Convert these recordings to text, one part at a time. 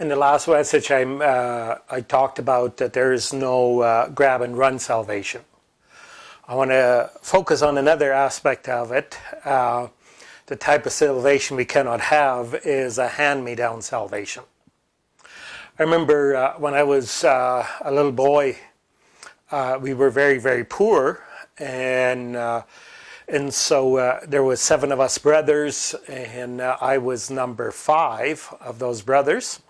In the last message, I talked about that there is no grab and run salvation. I want to focus on another aspect of it. The type of salvation we cannot have is a hand-me-down salvation. I remember when I was a little boy, we were very, very poor, and so there was 7 of us brothers, and I was number 5 of those brothers.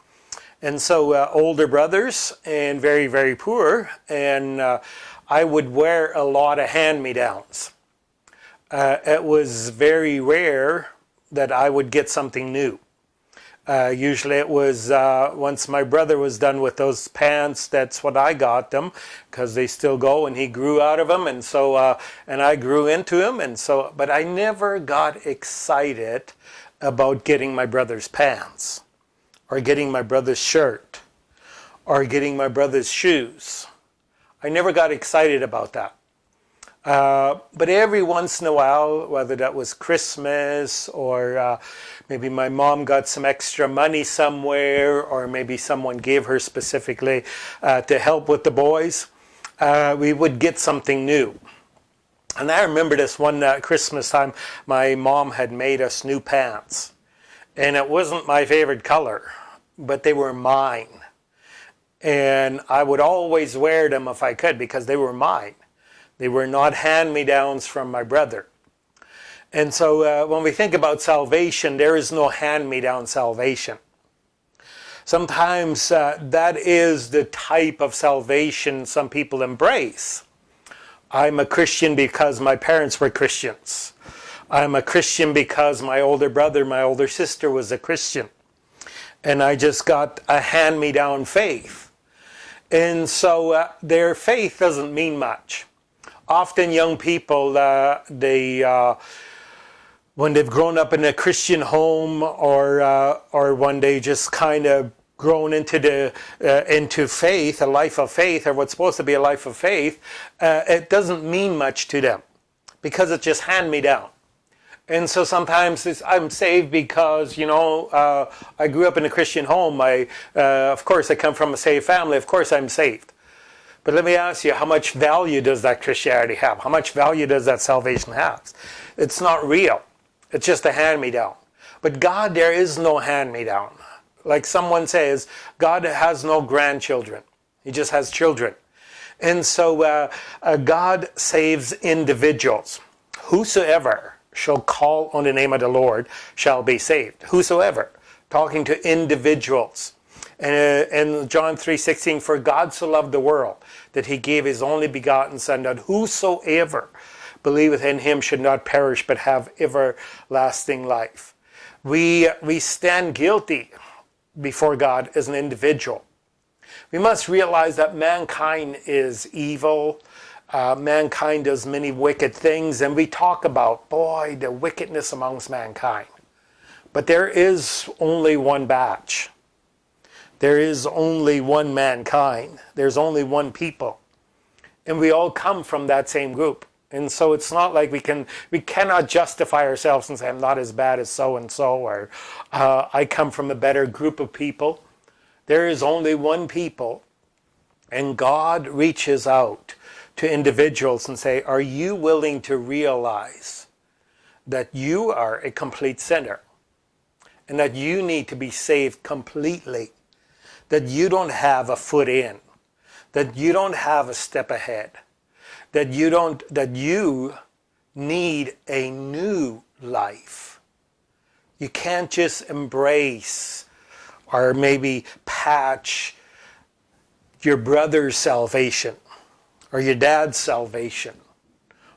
And so older brothers and very, very poor, and I would wear a lot of hand-me-downs. It was very rare that I would get something new. Usually it was once my brother was done with those pants, that's what I got them, because they still go, and he grew out of them, and so and I grew into them, and so. But I never got excited about getting my brother's pants, or getting my brother's shirt, or getting my brother's shoes. I never got excited about that. But every once in a while, whether that was Christmas or maybe my mom got some extra money somewhere, or maybe someone gave her specifically to help with the boys, we would get something new. And I remember this one Christmas time, my mom had made us new pants. And it wasn't my favorite color, but they were mine. And I would always wear them if I could, because they were mine. They were not hand-me-downs from my brother. And so when we think about salvation, there is no hand-me-down salvation. Sometimes that is the type of salvation some people embrace. I'm a Christian because my parents were Christians. I'm a Christian because my older brother, my older sister was a Christian. And I just got a hand-me-down faith. And so their faith doesn't mean much. Often young people, when they've grown up in a Christian home, or when they just kind of grown into faith, a life of faith, or what's supposed to be a life of faith, it doesn't mean much to them, because it's just hand-me-down. And so sometimes I'm saved because, I grew up in a Christian home. Of course, I come from a saved family. Of course, I'm saved. But let me ask you, how much value does that Christianity have? How much value does that salvation have? It's not real. It's just a hand-me-down. But God, there is no hand-me-down. Like someone says, God has no grandchildren. He just has children. And so God saves individuals. Whosoever shall call on the name of the Lord shall be saved. Whosoever. Talking to individuals. And John 3:16, for God so loved the world that he gave his only begotten Son, that whosoever believeth in him should not perish but have everlasting life. We stand guilty before God as an individual. We must realize that mankind is evil. Mankind does many wicked things, and we talk about, the wickedness amongst mankind. But there is only one batch. There is only one mankind. There's only one people. And we all come from that same group. And so it's not like we cannot justify ourselves and say, I'm not as bad as so-and-so, or I come from a better group of people. There is only one people. And God reaches out to individuals and say, are you willing to realize that you are a complete sinner? And that you need to be saved completely? That you don't have a foot in, that you don't have a step ahead, that you need a new life. You can't just embrace or maybe patch your brother's salvation, or your dad's salvation,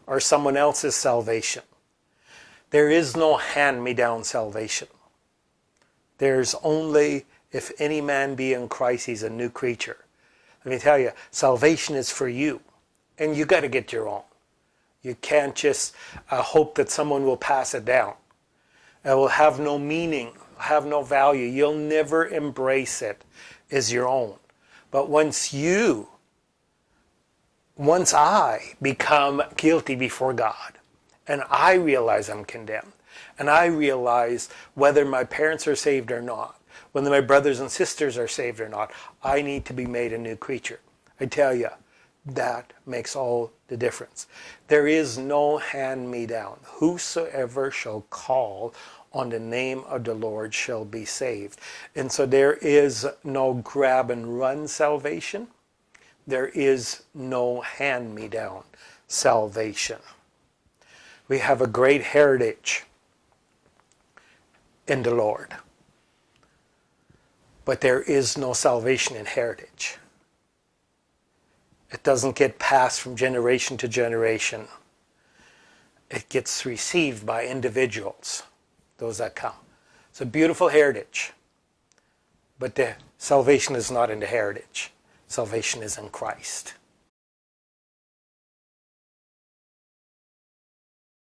or someone else's salvation. There is no hand-me-down salvation. There's only, if any man be in Christ, he's a new creature. Let me tell you, salvation is for you. And you got to get your own. You can't just hope that someone will pass it down. It will have no meaning, have no value. You'll never embrace it as your own. But once I become guilty before God, and I realize I'm condemned, and I realize whether my parents are saved or not, whether my brothers and sisters are saved or not. I need to be made a new creature. I tell you, that makes all the difference. There is no hand-me-down. Whosoever shall call on the name of the Lord shall be saved. And so there is no grab and run salvation. There is no hand-me-down salvation. We have a great heritage in the Lord. But there is no salvation in heritage. It doesn't get passed from generation to generation. It gets received by individuals, those that come. It's a beautiful heritage. But the salvation is not in the heritage. Salvation is in Christ.